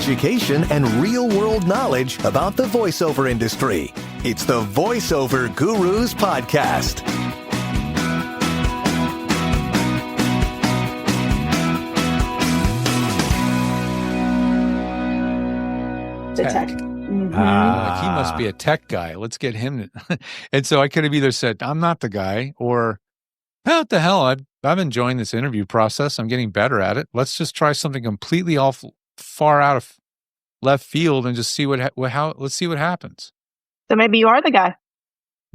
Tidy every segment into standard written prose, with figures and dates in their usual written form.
education, and real-world knowledge about the voiceover industry. It's the Voiceover Gurus Podcast. The tech. Like he must be a tech guy. Let's get him. And so I could have either said, I'm not the guy, or what the hell? I'm enjoying this interview process. I'm getting better at it. Let's just try something completely far out of left field and just see let's see what happens. So maybe you are the guy.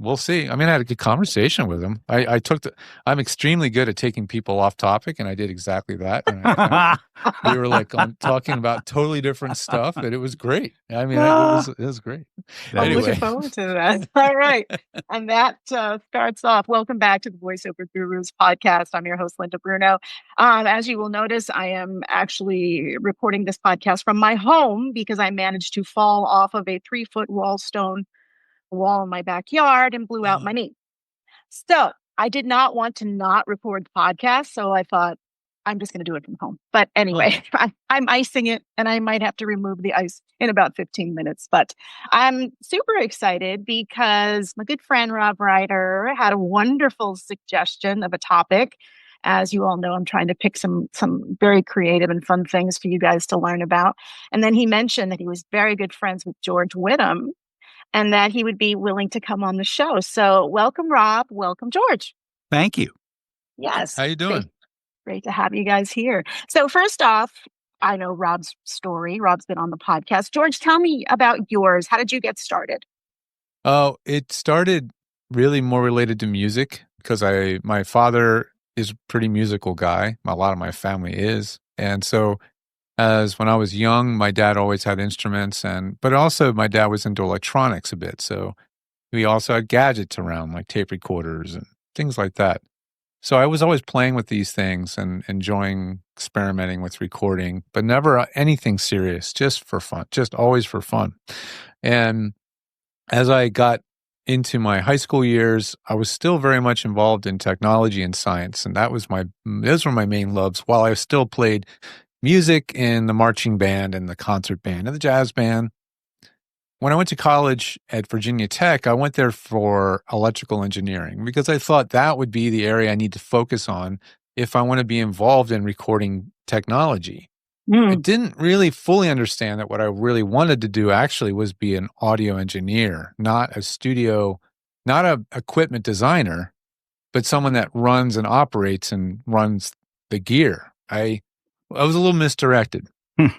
We'll see. I mean, I had a good conversation with him. I'm extremely good at taking people off topic, and I did exactly that. And we were talking about totally different stuff, and it was great. I mean, it was great. I'm looking forward to that. All right. And that starts off. Welcome back to the Voiceover Gurus Podcast. I'm your host, Linda Bruno. As you will notice, I am actually recording this podcast from my home because I managed to fall off of a 3-foot wall in my backyard and blew out my knee. So I did not want to not record the podcast. So I thought, I'm just going to do it from home. But anyway, I'm icing it, and I might have to remove the ice in about 15 minutes. But I'm super excited because my good friend Rob Reider had a wonderful suggestion of a topic. As you all know, I'm trying to pick some very creative and fun things for you guys to learn about. And then he mentioned that he was very good friends with George Whittam, and that he would be willing to come on the show. So welcome, Rob. Welcome, George. Thank you. Yes. How you doing? Great to have you guys here. So first off, I know Rob's story. Rob's been on the podcast. George, tell me about yours. How did you get started? Oh, it started really more related to music because my father is a pretty musical guy. A lot of my family is. And so as when I was young, my dad always had instruments, but also my dad was into electronics a bit. So we also had gadgets around like tape recorders and things like that. So I was always playing with these things and enjoying experimenting with recording, but never anything serious, just for fun, just always for fun. And as I got into my high school years, I was still very much involved in technology and science. And those were my main loves while I still played music in the marching band and the concert band and the jazz band. When I went to college at Virginia Tech, I went there for electrical engineering because I thought that would be the area I need to focus on if I want to be involved in recording technology. I didn't really fully understand that what I really wanted to do actually was be an audio engineer, not a equipment designer, but someone that runs and operates and runs the gear. I was a little misdirected,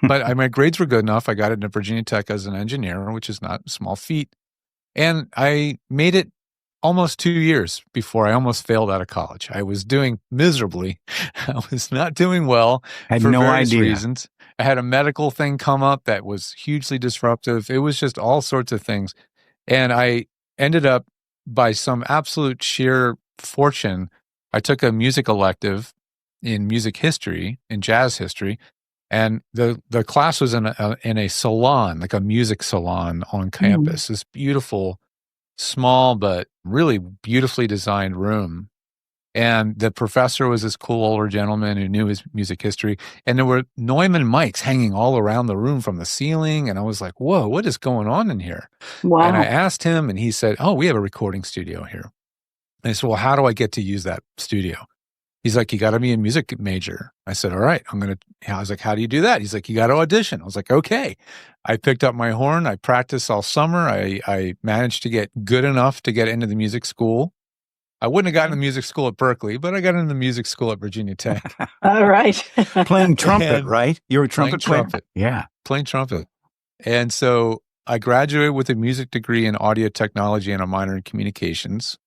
but my grades were good enough. I got into Virginia Tech as an engineer, which is not a small feat. And I made it almost 2 years before I almost failed out of college. I was doing miserably. I was not doing well for various reasons. I had a medical thing come up that was hugely disruptive. It was just all sorts of things. And I ended up, by some absolute sheer fortune, I took a music elective in music history, in jazz history, and the class was in a salon, like a music salon on campus. This beautiful, small but really beautifully designed room. And the professor was this cool older gentleman who knew his music history, and there were Neumann mics hanging all around the room from the ceiling. And I was like, "Whoa, what is going on in here?" Wow. And I asked him, and he said, "Oh, we have a recording studio here." And I said, "Well, how do I get to use that studio?" He's like, "You got to be a music major." I said, "All right, I was like, "How do you do that?" He's like, "You got to audition." I was like, "Okay." I picked up my horn. I practiced all summer. I managed to get good enough to get into the music school. I wouldn't have gotten into music school at Berkeley, but I got into the music school at Virginia Tech. All right. Playing trumpet, right? You're a trumpet player? Trumpet. Yeah. Playing trumpet. And so I graduated with a music degree in audio technology and a minor in communications.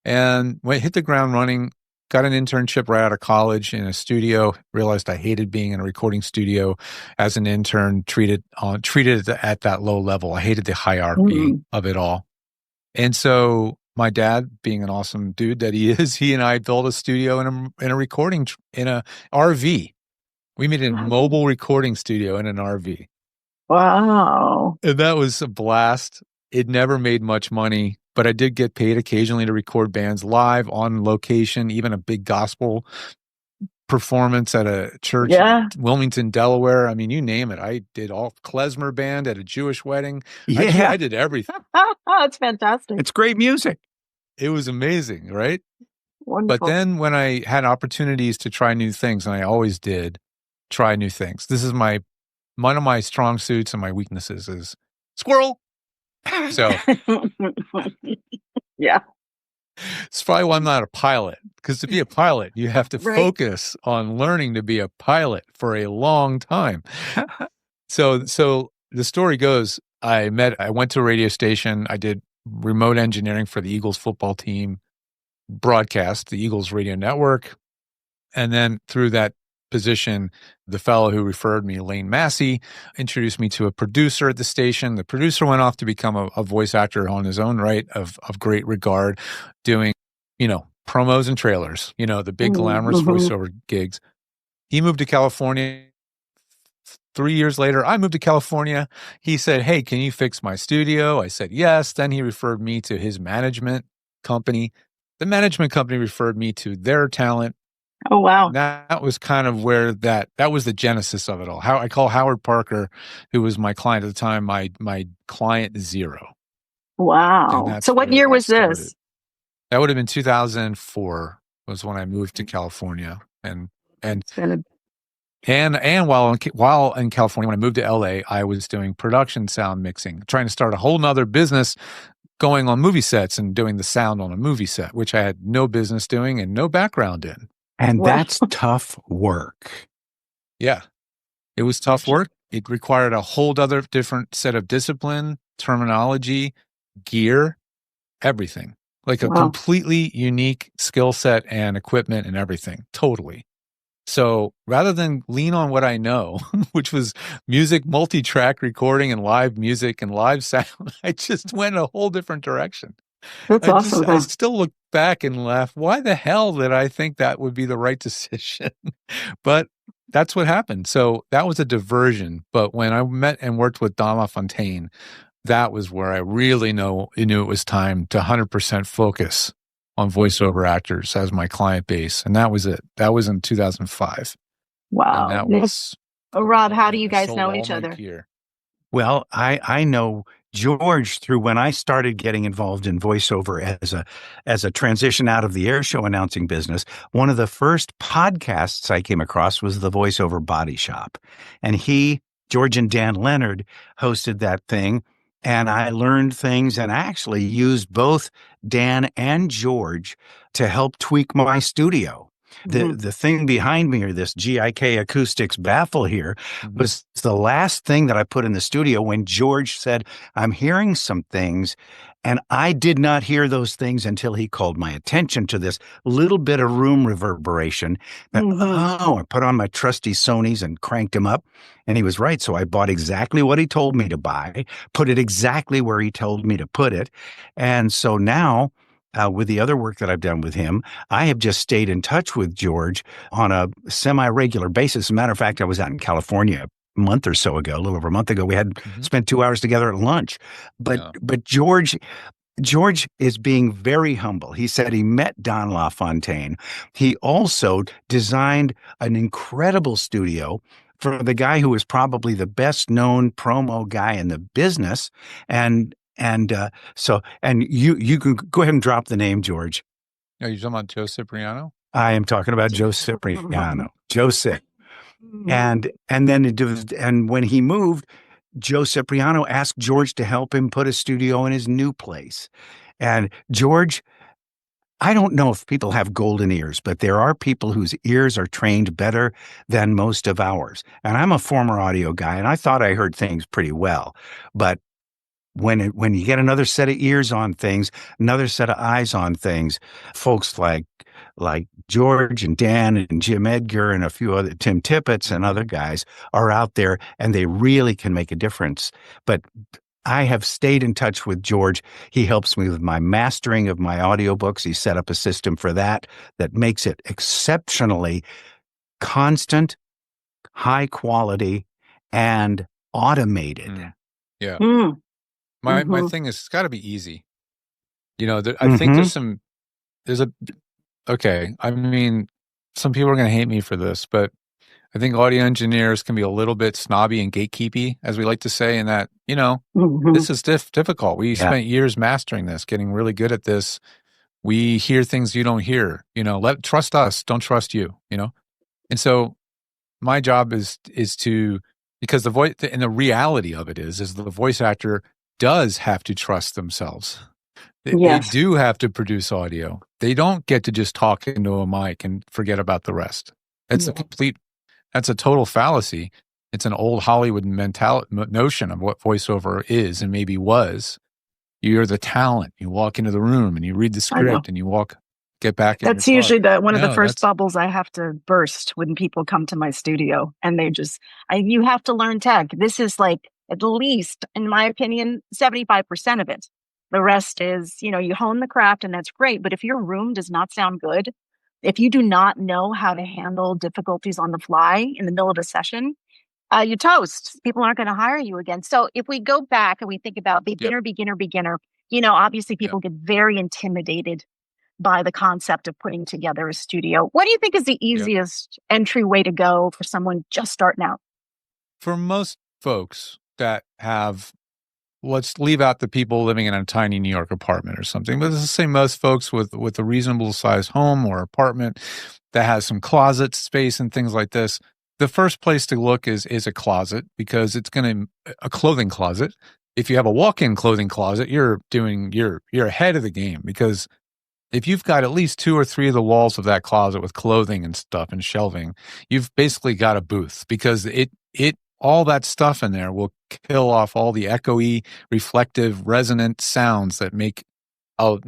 And hit the ground running. Got an internship right out of college in a studio, realized I hated being in a recording studio as an intern, treated at that low level. I hated the hierarchy of it all. And so my dad, being an awesome dude that he is, he and I built a studio in a recording, in a RV. We made a mobile recording studio in an RV. Wow. And that was a blast. It never made much money, but I did get paid occasionally to record bands live on location, even a big gospel performance at a church in Wilmington, Delaware. I mean, you name it. I did all klezmer band at a Jewish wedding. Yeah. I did everything. It's fantastic. It's great music. It was amazing, right? Wonderful. But then when I had opportunities to try new things, and I always did try new things. This is one of my strong suits and my weaknesses is squirrel. So yeah. it's probably why I'm not a pilot, because to be a pilot, you have to focus on learning to be a pilot for a long time. So the story goes, I went to a radio station. I did remote engineering for the Eagles football team broadcast, the Eagles radio network. And then through that position, the fellow who referred me, Lane Massey, introduced me to a producer at the station. The producer went off to become a voice actor on his own right, of great regard, doing, promos and trailers, the big glamorous voiceover gigs. He moved to California. 3 years later, I moved to California. He said, "Hey, can you fix my studio?" I said, "Yes." Then he referred me to his management company. The management company referred me to their talent. Oh, wow. That was kind of where that was the genesis of it all. How I call Howard Parker, who was my client at the time, my client zero. Wow. So what year was this? That would have been 2004 was when I moved to California. And while in California, when I moved to LA, I was doing production sound mixing, trying to start a whole nother business, going on movie sets and doing the sound on a movie set, which I had no business doing and no background in. And that's tough work. Yeah. It was tough work. It required a whole other different set of discipline, terminology, gear, everything. Like a completely unique skill set and equipment and everything. Totally. So rather than lean on what I know, which was music, multi-track recording and live music and live sound, I just went a whole different direction. That's awesome. I still look back and laugh. Why the hell did I think that would be the right decision? But that's what happened. So that was a diversion. But when I met and worked with Don LaFontaine, that was where I really knew it was time to 100% focus on voiceover actors as my client base. And that was it. That was in 2005. Wow. And that was, Rob, how do you guys know each other? Well, I know George through when I started getting involved in voiceover as a transition out of the air show announcing business. One of the first podcasts I came across was the Voiceover Body Shop. And George and Dan Leonard hosted that thing. And I learned things and actually used both Dan and George to help tweak my studio. The thing behind me, or this GIK Acoustics baffle here, was the last thing that I put in the studio when George said, "I'm hearing some things," and I did not hear those things until he called my attention to this little bit of room reverberation. I put on my trusty Sonys and cranked him up, and he was right. So I bought exactly what he told me to buy, put it exactly where he told me to put it, and so now, with the other work that I've done with him, I have just stayed in touch with George on a semi-regular basis. As a matter of fact, I was out in California a month or so ago, a little over a month ago. We had spent 2 hours together at lunch. But George is being very humble. He said he met Don LaFontaine. He also designed an incredible studio for the guy who is probably the best known promo guy in the business. And you can go ahead and drop the name, George. Are you talking about Joe Cipriano? I am talking about Joe Cipriano. Joe Cip. And when he moved, Joe Cipriano asked George to help him put a studio in his new place. And George, I don't know if people have golden ears, but there are people whose ears are trained better than most of ours. And I'm a former audio guy, and I thought I heard things pretty well. But when you get another set of ears on things, another set of eyes on things, folks like George and Dan and Jim Edgar and a few other, Tim Tippett and other guys are out there, and they really can make a difference. But I have stayed in touch with George. He helps me with my mastering of my audiobooks. He set up a system for that makes it exceptionally constant, high quality, and automated. Yeah. My thing is, it's got to be easy. I think I mean, some people are going to hate me for this, but I think audio engineers can be a little bit snobby and gatekeepy, as we like to say, in that, this is difficult. We spent years mastering this, getting really good at this. We hear things you don't hear, trust us, don't trust you, And so my job is to, because the voice, and the reality of it is the voice actor does have to trust themselves. They do have to produce audio. They don't get to just talk into a mic and forget about the rest. That's a total fallacy. It's an old Hollywood notion of what voiceover is and maybe was. You're the talent. You walk into the room and you read the script and you get back. That's usually one of the first bubbles I have to burst when people come to my studio, and you have to learn tech. This is like, at least, in my opinion, 75% of it. The rest is, you hone the craft, and that's great. But if your room does not sound good, if you do not know how to handle difficulties on the fly in the middle of a session, you toast. People aren't going to hire you again. So if we go back and we think about beginner, obviously people get very intimidated by the concept of putting together a studio. What do you think is the easiest entry way to go for someone just starting out? For most folks that have, let's leave out the people living in a tiny New York apartment or something, but let's say most folks with a reasonable sized home or apartment that has some closet space and things like this, the first place to look is a closet, because it's a clothing closet. If you have a walk-in clothing closet, you're ahead of the game, because if you've got at least 2 or 3 of the walls of that closet with clothing and stuff and shelving, you've basically got a booth, because all that stuff in there will kill off all the echoey, reflective, resonant sounds that make a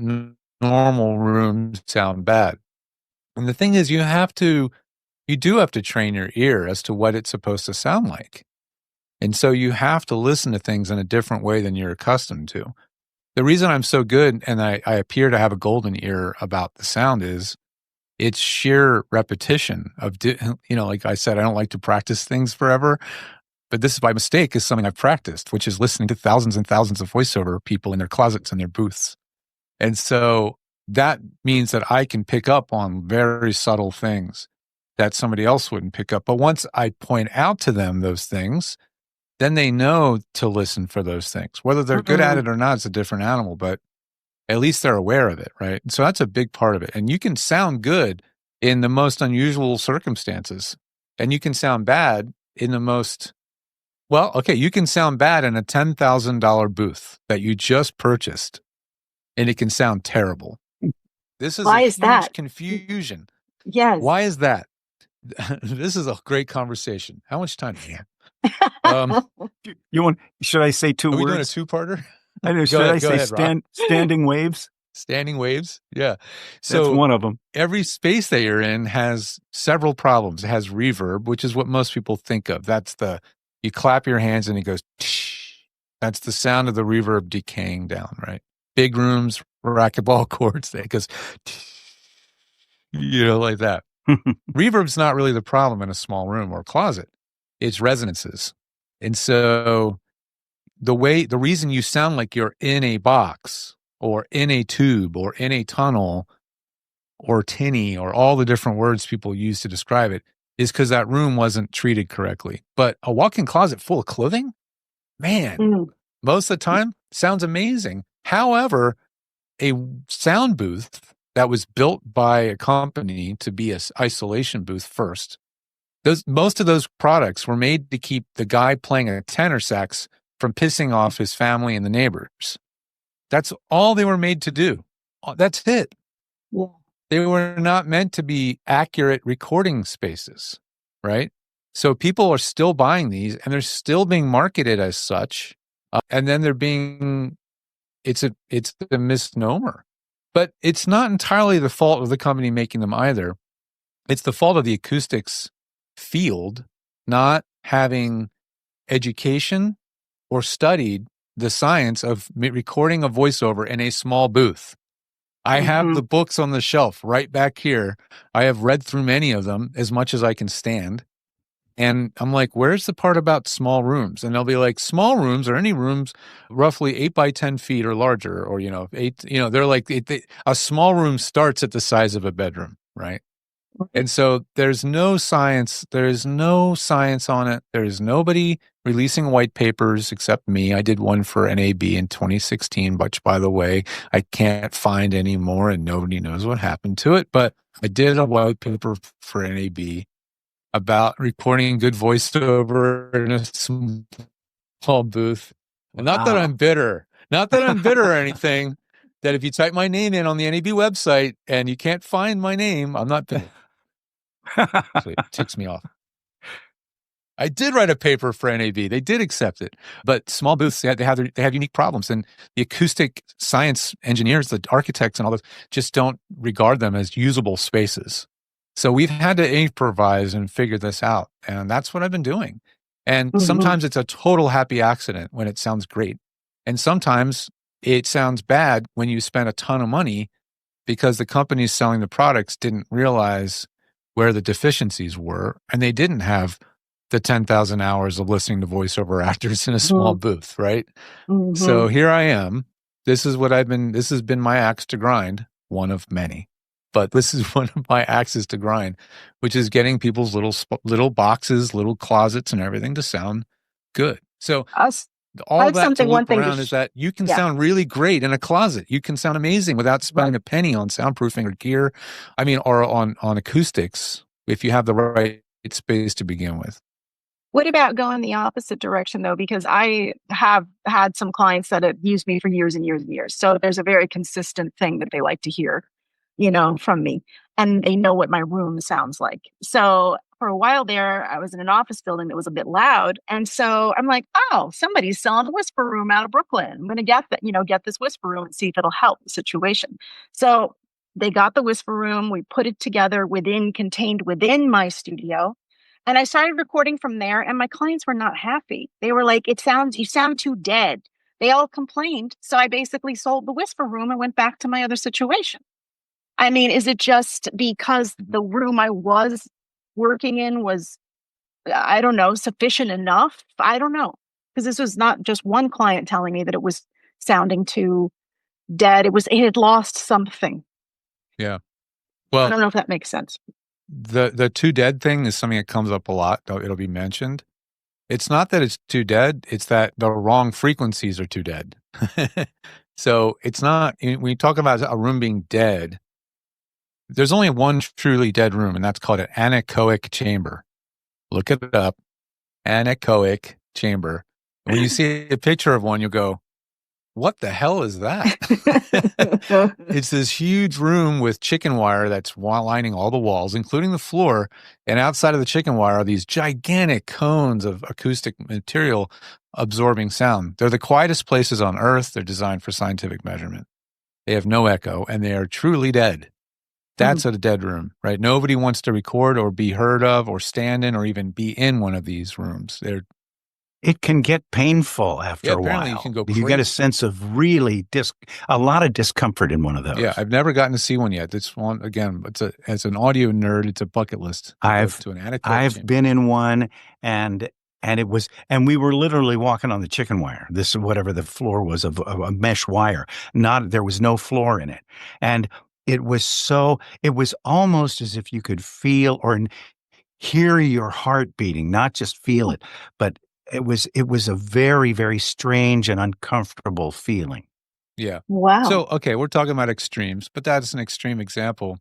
normal room sound bad. And the thing is, you do have to train your ear as to what it's supposed to sound like. And so you have to listen to things in a different way than you're accustomed to. The reason I'm so good and I appear to have a golden ear about the sound is it's sheer repetition of, like I said, I don't like to practice things forever, but this is by mistake is something I've practiced, which is listening to thousands and thousands of voiceover people in their closets and their booths. And so that means that I can pick up on very subtle things that somebody else wouldn't pick up. But once I point out to them those things, then they know to listen for those things. Whether they're good at it or not, it's a different animal, but at least they're aware of it, right? So that's a big part of it. And you can sound good in the most unusual circumstances, and you can sound bad in the most, you can sound bad in a $10,000 booth that you just purchased, and it can sound terrible. This is huge confusion. Yes. Why is that? This is a great conversation. How much time do we have? Should I say 2 words? Are we doing a two-parter? I know. Should I say standing waves? Standing waves? Yeah. So that's one of them. Every space that you're in has several problems. It has reverb, which is what most people think of. You clap your hands and it goes, tsh. That's the sound of the reverb decaying down, right? Big rooms, racquetball courts, it goes, tsh, like that. Reverb's not really the problem in a small room or closet. It's resonances. And so the reason you sound like you're in a box or in a tube or in a tunnel or tinny or all the different words people use to describe it is because that room wasn't treated correctly. But a walk-in closet full of clothing, man, most of the time sounds amazing. However, a sound booth that was built by a company to be an isolation booth first, most of those products were made to keep the guy playing a tenor sax from pissing off his family and the neighbors. That's all they were made to do. That's it. Yeah. They were not meant to be accurate recording spaces, right? So people are still buying these, and they're still being marketed as such. And then it's a misnomer. But it's not entirely the fault of the company making them either. It's the fault of the acoustics field not having education or studied the science of recording a voiceover in a small booth. I have the books on the shelf right back here. I have read through many of them as much as I can stand. And I'm like, where's the part about small rooms? And they'll be like, small rooms or any rooms roughly 8 by 10 feet or larger, or, they're like, a small room starts at the size of a bedroom, right? And so there's no science. There is no science on it. There is nobody releasing white papers except me. I did one for NAB in 2016, which, by the way, I can't find anymore and nobody knows what happened to it. But I did a white paper for NAB about recording good voiceover in a small booth. And not that I'm bitter, or anything, that if you type my name in on the NAB website and you can't find my name, I'm not bitter. Actually, it ticks me off. I did write a paper for NAB. They did accept it. But small booths, they have unique problems. And the acoustic science engineers, the architects and all those, just don't regard them as usable spaces. So we've had to improvise and figure this out. And that's what I've been doing. And sometimes it's a total happy accident when it sounds great. And sometimes it sounds bad when you spend a ton of money because the companies selling the products didn't realize where the deficiencies were, and they didn't have the 10,000 hours of listening to voiceover actors in a small booth, right? So here I am. This has been my axe to grind, one of many. But this is one of my axes to grind, which is getting people's little boxes, little closets and everything to sound good. So all that to loop around is that you can sound really great in a closet. You can sound amazing without spending a penny on soundproofing or gear. I mean, or on acoustics, if you have the right space to begin with. What about going the opposite direction, though? Because I have had some clients that have used me for years and years and years. So there's a very consistent thing that they like to hear, from me. And they know what my room sounds like. So for a while there, I was in an office building that was a bit loud. And so I'm like, oh, somebody's selling a whisper room out of Brooklyn. I'm going to get this whisper room and see if it'll help the situation. So they got the whisper room. We put it together contained within my studio. And I started recording from there, and my clients were not happy. They were like, you sound too dead. They all complained. So I basically sold the whisper room and went back to my other situation. I mean, is it just because the room I was working in was, I don't know, sufficient enough? I don't know. Because this was not just one client telling me that it was sounding too dead. It had lost something. Yeah. Well, I don't know if that makes sense. The too dead thing is something that comes up a lot. It'll be mentioned. It's not that it's too dead. It's that the wrong frequencies are too dead. So it's not, when you talk about a room being dead, there's only one truly dead room, and that's called an anechoic chamber. Look it up. Anechoic chamber. When you see a picture of one, you'll go, what the hell is that? It's this huge room with chicken wire that's lining all the walls, including the floor. And outside of the chicken wire are these gigantic cones of acoustic material absorbing sound. They're the quietest places on Earth. They're designed for scientific measurement. They have no echo, and they are truly dead. That's a dead room, right? Nobody wants to record or be heard of or stand in or even be in one of these rooms. It can get painful after a while. You can go crazy. You get a sense of really a lot of discomfort in one of those. Yeah, I've never gotten to see one yet. This one, again, as an audio nerd, it's a bucket list. I've been in one, and we were literally walking on the chicken wire. This is whatever the floor was of a mesh wire. There was no floor in it, and it was almost as if you could feel or hear your heart beating, not just feel it, but it was a very, very strange and uncomfortable feeling. Yeah. Wow. So, okay, we're talking about extremes, but that's an extreme example.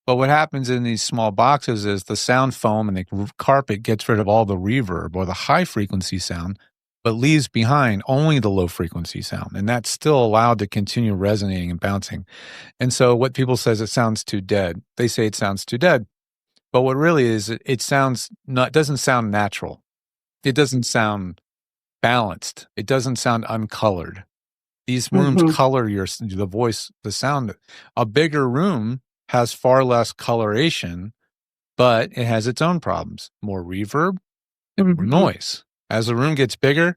But what happens in these small boxes is the sound foam and the carpet gets rid of all the reverb or the high frequency sound, but leaves behind only the low frequency sound. And that's still allowed to continue resonating and bouncing. And so what people says it sounds too dead. They say it sounds too dead. But what really is, it doesn't sound natural. It doesn't sound balanced. It doesn't sound uncolored. These rooms color the voice, the sound. A bigger room has far less coloration, but it has its own problems. More reverb and more noise. As the room gets bigger,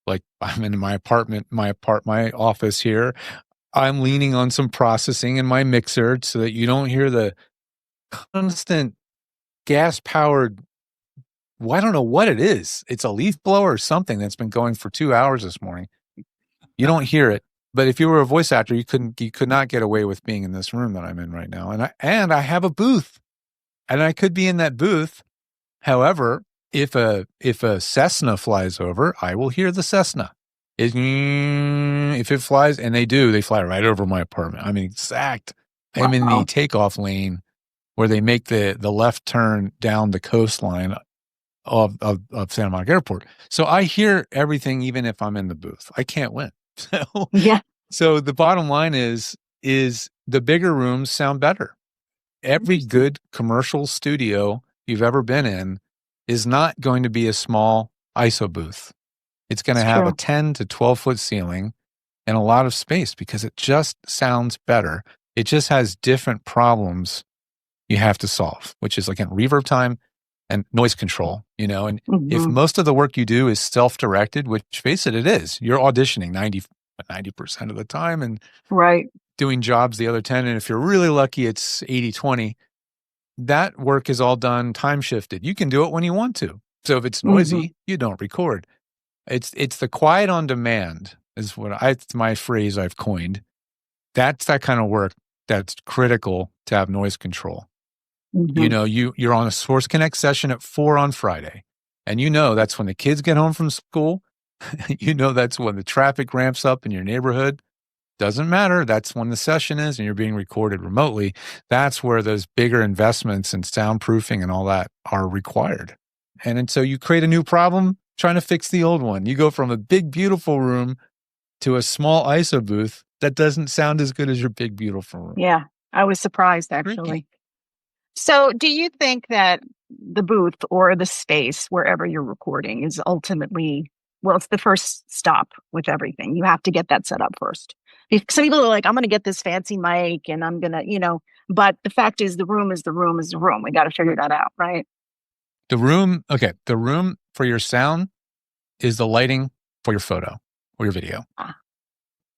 like I'm in my apartment, my office here, I'm leaning on some processing in my mixer so that you don't hear the constant gas-powered, well, I don't know what it is. It's a leaf blower or something that's been going for 2 hours this morning. You don't hear it. But if you were a voice actor, you could not get away with being in this room that I'm in right now. And I have a booth. and I could be in that booth. However, if a Cessna flies over, I will hear the Cessna. If it flies, and they fly right over my apartment. I'm in the takeoff lane where they make the left turn down the coastline of Santa Monica Airport. So I hear everything, even if I'm in the booth. I can't win. So the bottom line is the bigger rooms sound better. Every good commercial studio you've ever been in is not going to be a small ISO booth. It's going to have a 10 to 12 foot ceiling and a lot of space because it just sounds better. It just has different problems you have to solve, which is like reverb time and noise control, and if most of the work you do is self-directed, which face it is, you're auditioning 90% of the time and doing jobs the other 10. And if you're really lucky, it's 80-20. That work is all done time shifted. You can do it when you want to. So if it's noisy, you don't record. It's the quiet on demand is it's my phrase I've coined. That's that kind of work that's critical to have noise control. You're on a Source Connect session at 4 on Friday, and that's when the kids get home from school. That's when the traffic ramps up in your neighborhood. Doesn't matter. That's when the session is, and you're being recorded remotely. That's where those bigger investments in soundproofing and all that are required. And so you create a new problem trying to fix the old one. You go from a big, beautiful room to a small ISO booth that doesn't sound as good as your big, beautiful room. Yeah, I was surprised, actually. So do you think that the booth or the space, wherever you're recording, is ultimately, it's the first stop with everything. You have to get that set up first. Some people are like, I'm going to get this fancy mic and I'm going to, but the fact is the room is the room is the room. We got to figure that out, right? The room for your sound is the lighting for your photo or your video.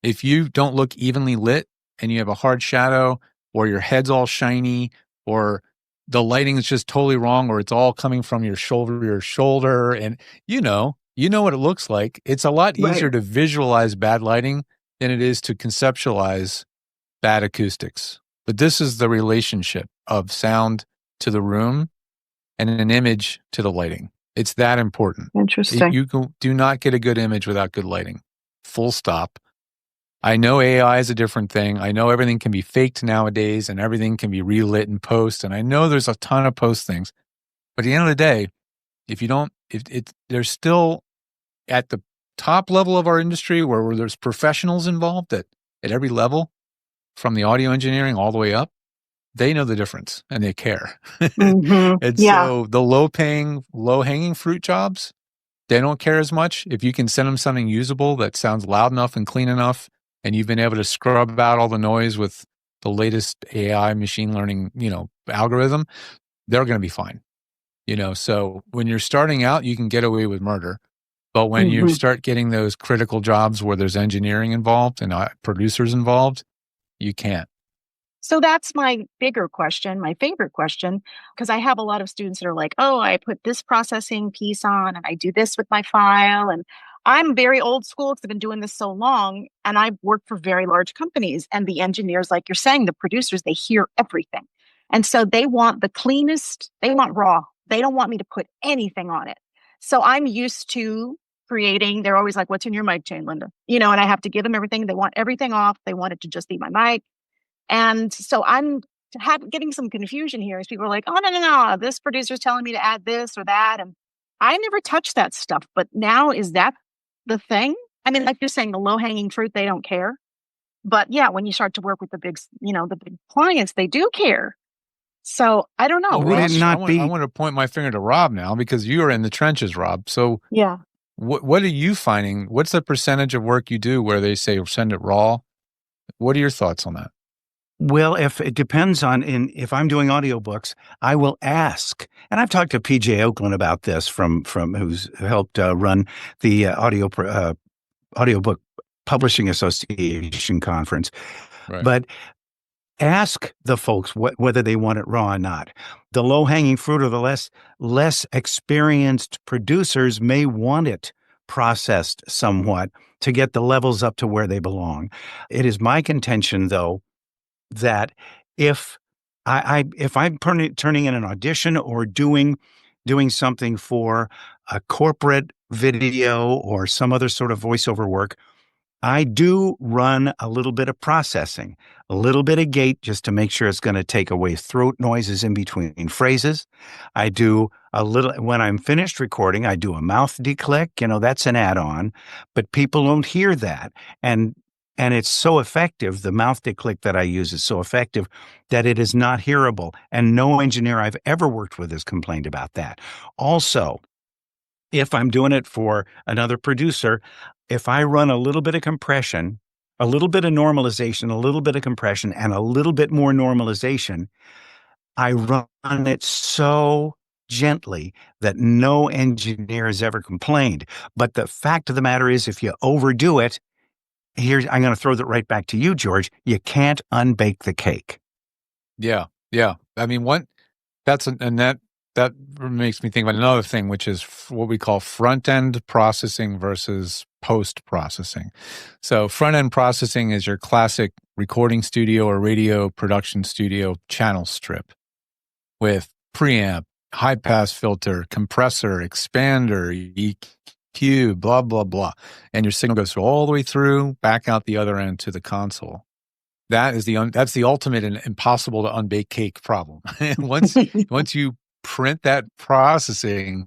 If you don't look evenly lit and you have a hard shadow or your head's all shiny or the lighting is just totally wrong or it's all coming from your shoulder and you know what it looks like. It's a lot easier to visualize bad lighting than it is to conceptualize bad acoustics. But this is the relationship of sound to the room and an image to the lighting. It's that important. Interesting. You do not get a good image without good lighting. Full stop. I know AI is a different thing. I know everything can be faked nowadays and everything can be relit in post. And I know there's a ton of post things. But at the end of the day, there's still at the top level of our industry where there's professionals involved at every level, from the audio engineering all the way up, they know the difference and they care. So the low-hanging fruit jobs, they don't care as much. If you can send them something usable that sounds loud enough and clean enough, and you've been able to scrub out all the noise with the latest AI machine learning, algorithm, they're going to be fine. So when you're starting out, you can get away with murder. But when you start getting those critical jobs where there's engineering involved and producers involved, you can't. So that's my bigger question, my favorite question, because I have a lot of students that are like, oh, I put this processing piece on and I do this with my file. And I'm very old school because I've been doing this so long. And I've worked for very large companies. And the engineers, like you're saying, the producers, they hear everything. And so they want the cleanest, they want raw. They don't want me to put anything on it. So I'm used to creating, they're always like, what's in your mic chain, Linda? And I have to give them everything. They want everything off. They want it to just be my mic. And so I'm getting some confusion here as people are like, oh, no, this producer's telling me to add this or that. And I never touched that stuff. But now, is that the thing? I mean, like you're saying, the low-hanging fruit, they don't care. But yeah, when you start to work with the big clients, they do care. So I don't know. Well, I want to point my finger to Rob now because you are in the trenches, Rob. So yeah, what are you finding? What's the percentage of work you do where they say send it raw? What are your thoughts on that? Well, if it depends on if I'm doing audiobooks, I will ask. And I've talked to PJ Oakland about this from who's helped run the Audiobook Publishing Association conference. Right. But ask the folks whether they want it raw or not. The low-hanging fruit or the less experienced producers may want it processed somewhat to get the levels up to where they belong. It is my contention, though, that if if I'm turning in an audition or doing something for a corporate video or some other sort of voiceover work, I do run a little bit of processing, a little bit of gate just to make sure it's going to take away throat noises in between phrases. I do a little, when I'm finished recording, I do a mouth declick. That's an add-on, but people don't hear that. And it's so effective. The mouth declick that I use is so effective that it is not hearable. And no engineer I've ever worked with has complained about that. Also, if I'm doing it for another producer, if I run a little bit of compression, a little bit of normalization, a little bit of compression, and a little bit more normalization, I run it so gently that no engineer has ever complained. But the fact of the matter is, if you overdo it, I'm going to throw that right back to you, George. You can't unbake the cake. Yeah. I mean, that makes me think about another thing, which is what we call front-end processing versus post-processing. So front-end processing is your classic recording studio or radio production studio channel strip with preamp, high-pass filter, compressor, expander, EQ, blah, blah, blah. And your signal goes all the way through, back out the other end to the console. That's the ultimate and impossible to unbake cake problem. Once you print that processing,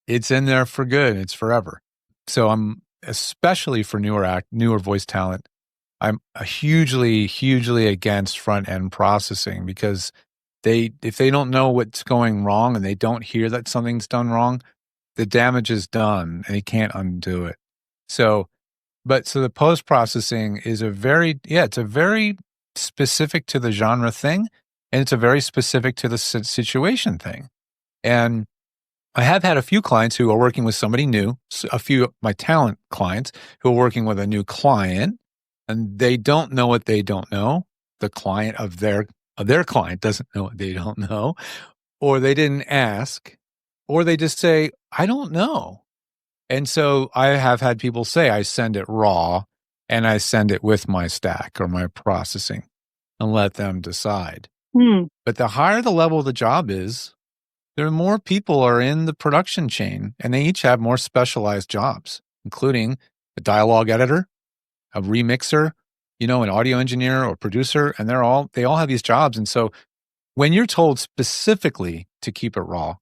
it's in there for good. It's forever. So I'm, especially for newer voice talent, I'm hugely, hugely against front end processing, because if they don't know what's going wrong and they don't hear that something's done wrong, the damage is done and they can't undo it. So the post processing is it's a very specific to the genre thing, and it's a very specific to the situation thing. And I have had a few clients who are working with somebody new, a few of my talent clients who are working with a new client, and they don't know what they don't know. The client of their client doesn't know what they don't know, or they didn't ask, or they just say, I don't know. And so I have had people say, I send it raw and I send it with my stack or my processing and let them decide. But the higher the level of the job is, the more people are in the production chain, and they each have more specialized jobs, including a dialogue editor, a remixer, an audio engineer or producer, and they all have these jobs. And so when you're told specifically to keep it raw,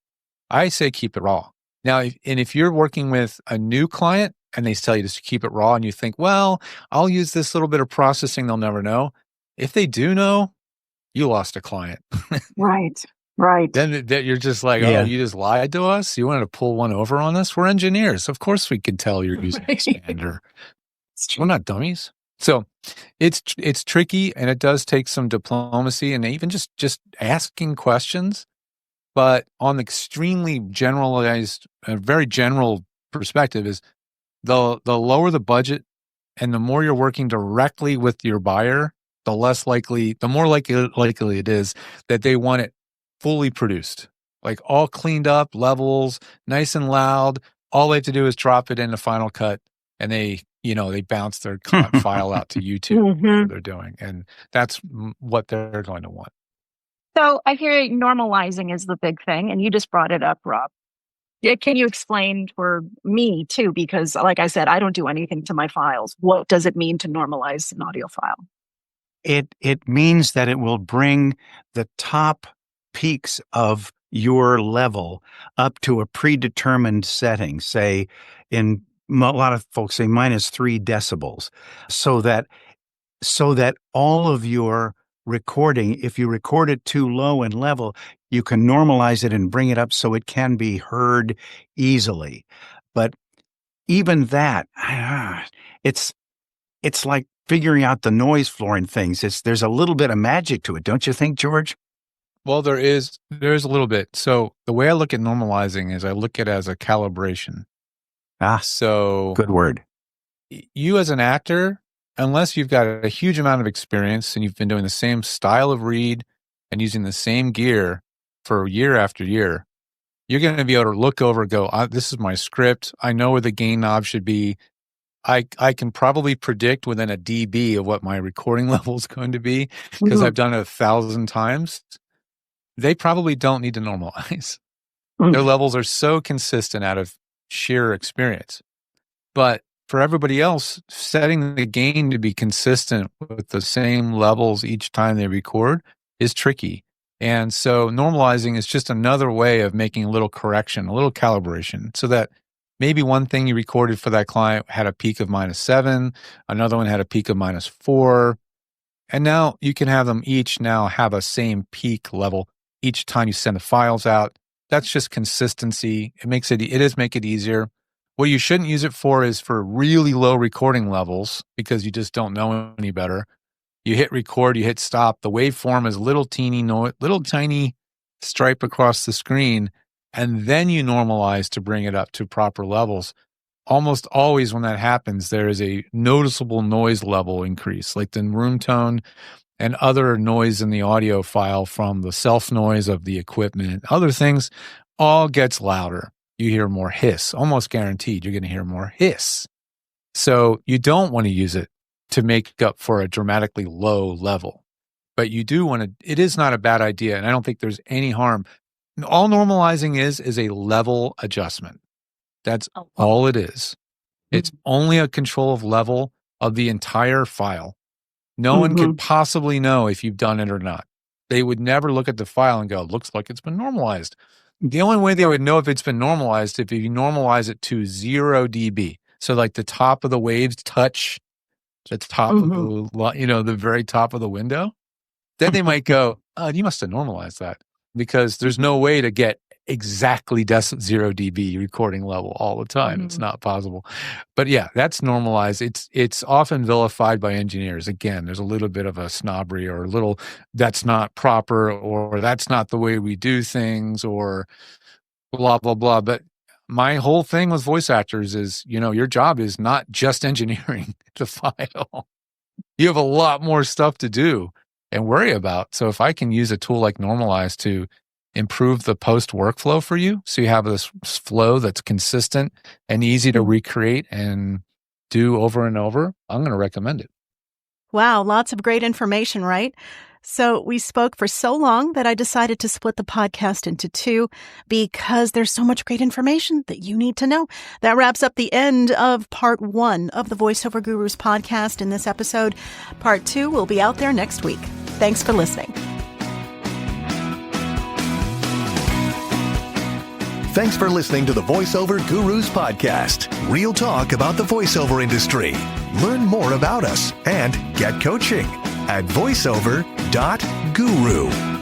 I say keep it raw. Now, if you're working with a new client and they tell you to keep it raw and you think, well, I'll use this little bit of processing, they'll never know. If they do know, you lost a client. Right. Then you're just like, oh, you just lied to us? You wanted to pull one over on us? We're engineers. Of course we can tell you're using expander. We're not dummies. So it's tricky, and it does take some diplomacy and even just asking questions. But on the extremely generalized, very general perspective is the lower the budget and the more you're working directly with your buyer, the more likely it is that they want it fully produced, like all cleaned up, levels, nice and loud. All they have to do is drop it in the Final Cut, and they bounce their file out to YouTube. What they're doing, and that's what they're going to want. So I hear normalizing is the big thing, and you just brought it up, Rob. Can you explain for me too? Because like I said, I don't do anything to my files. What does it mean to normalize an audio file? It means that it will bring the top peaks of your level up to a predetermined setting, say a lot of folks say -3 decibels, so that all of your recording, if you record it too low in level, you can normalize it and bring it up so it can be heard easily. But even that, it's like figuring out the noise floor and things. There's a little bit of magic to it, don't you think, George? Well, there is a little bit. So the way I look at normalizing is I look at it as a calibration. So good word. You as an actor, unless you've got a huge amount of experience and you've been doing the same style of read and using the same gear for year after year, you're going to be able to look over and go, this is my script. I know where the gain knob should be. I can probably predict within a dB of what my recording level is going to be because I've done it 1,000 times. They probably don't need to normalize. Their levels are so consistent out of sheer experience. But for everybody else, setting the gain to be consistent with the same levels each time they record is tricky. And so normalizing is just another way of making a little correction, a little calibration, so that maybe one thing you recorded for that client had a peak of -7, another one had a peak of -4, and now you can have them each now have a same peak level each time you send the files out. That's just consistency. It does make it easier. What you shouldn't use it for is for really low recording levels because you just don't know any better. You hit record, you hit stop. The waveform is little tiny stripe across the screen, and then you normalize to bring it up to proper levels. Almost always when that happens, there is a noticeable noise level increase, like the room tone and other noise in the audio file from the self noise of the equipment, other things, all gets louder. You hear more hiss, almost guaranteed you're going to hear more hiss. So you don't want to use it to make up for a dramatically low level. But you do want to, it is not a bad idea, and I don't think there's any harm. All normalizing is a level adjustment. That's all it is. It's only a control of level of the entire file. No one could possibly know if you've done it or not. They would never look at the file and go, looks like it's been normalized. The only way they would know if it's been normalized if you normalize it to 0 dB. So like the top of the waves touch the top of the very top of the window. Then they might go, oh, you must have normalized that, because there's no way to get exactly 0 dB recording level all the time. It's not possible. But yeah, that's normalized. It's often vilified by engineers. Again, there's a little bit of a snobbery or a little, that's not proper, or that's not the way we do things, or blah, blah, blah. But my whole thing with voice actors is, your job is not just engineering the file. You have a lot more stuff to do and worry about. So if I can use a tool like Normalize to improve the post workflow for you, so you have this flow that's consistent and easy to recreate and do over and over, I'm going to recommend it. Wow, lots of great information, right? So we spoke for so long that I decided to split the podcast into 2 because there's so much great information that you need to know. That wraps up the end of part 1 of the Voiceover Gurus podcast in this episode. Part 2 will be out there next week. Thanks for listening. Thanks for listening to the Voiceover Gurus Podcast. Real talk about the voiceover industry. Learn more about us and get coaching at voiceover.guru.